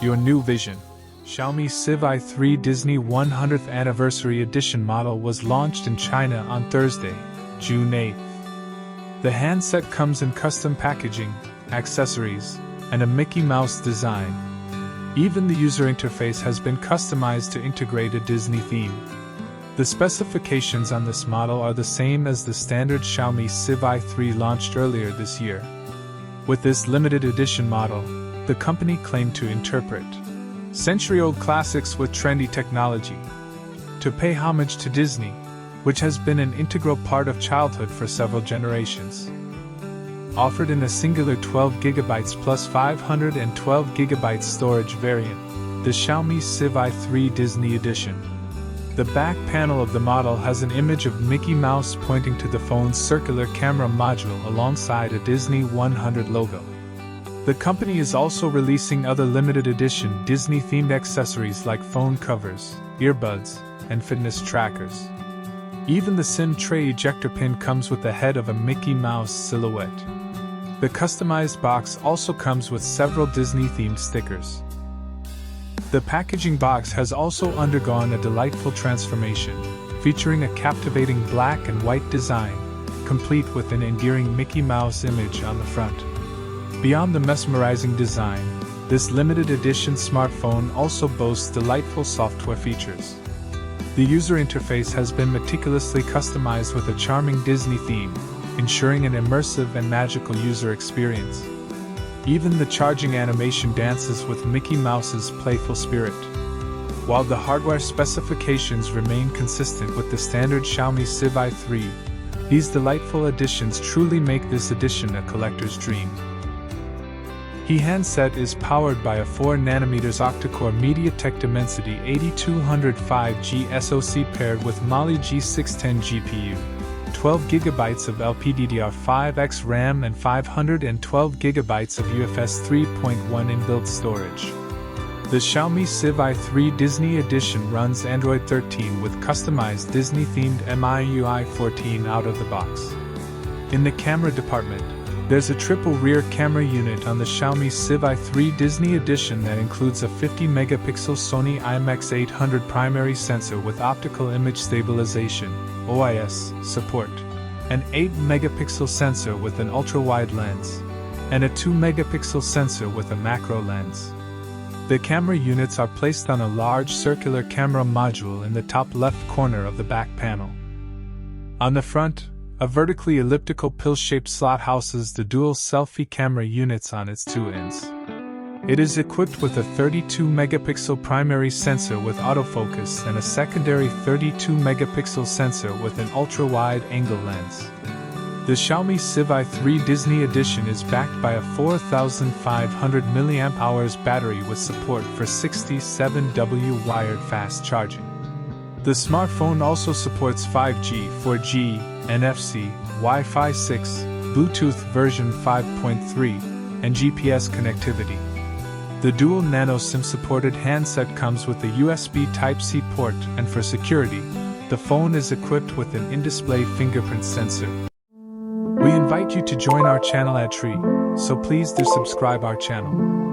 Your new vision. Xiaomi Civi 3 Disney 100th Anniversary Edition model was launched in China on Thursday, June 8th. The handset comes in custom packaging, accessories, and a Mickey Mouse design. Even the user interface has been customized to integrate a Disney theme. The specifications on this model are the same as the standard Xiaomi Civi 3 launched earlier this year. With this limited edition model, the company claimed to interpret century-old classics with trendy technology, to pay homage to Disney, which has been an integral part of childhood for several generations. Offered in a singular 12GB plus 512GB storage variant, the Xiaomi Civi 3 Disney Edition. The back panel of the model has an image of Mickey Mouse pointing to the phone's circular camera module alongside a Disney 100 logo. The company is also releasing other limited edition Disney-themed accessories like phone covers, earbuds, and fitness trackers. Even the SIM tray ejector pin comes with the head of a Mickey Mouse silhouette. The customized box also comes with several Disney-themed stickers. The packaging box has also undergone a delightful transformation, featuring a captivating black and white design, complete with an endearing Mickey Mouse image on the front. Beyond the mesmerizing design, this limited edition smartphone also boasts delightful software features. The user interface has been meticulously customized with a charming Disney theme, ensuring an immersive and magical user experience. Even the charging animation dances with Mickey Mouse's playful spirit. While the hardware specifications remain consistent with the standard Xiaomi Civi 3, these delightful additions truly make this edition a collector's dream. The handset is powered by a 4nm octa-core MediaTek Dimensity 8205G SoC paired with Mali G610 GPU, 12GB of LPDDR5X RAM and 512GB of UFS 3.1 inbuilt storage. The Xiaomi Civi 3 Disney Edition runs Android 13 with customized Disney-themed MIUI 14 out of the box. In the camera department, there's a triple rear camera unit on the Xiaomi Civi 3 Disney Edition that includes a 50-megapixel Sony IMX800 primary sensor with optical image stabilization (OIS) support, an 8-megapixel sensor with an ultra-wide lens, and a 2-megapixel sensor with a macro lens. The camera units are placed on a large circular camera module in the top left corner of the back panel. On the front, a vertically elliptical pill-shaped slot houses the dual selfie camera units on its two ends. It is equipped with a 32-megapixel primary sensor with autofocus and a secondary 32-megapixel sensor with an ultra-wide angle lens. The Xiaomi Civi 3 Disney Edition is backed by a 4500 mAh battery with support for 67W wired fast charging. The smartphone also supports 5G, 4G, NFC, Wi-Fi 6, Bluetooth version 5.3, and GPS connectivity. The dual nano SIM-supported handset comes with a USB Type-C port, and for security, the phone is equipped with an in-display fingerprint sensor. We invite you to join our channel ad-free, so please do subscribe our channel.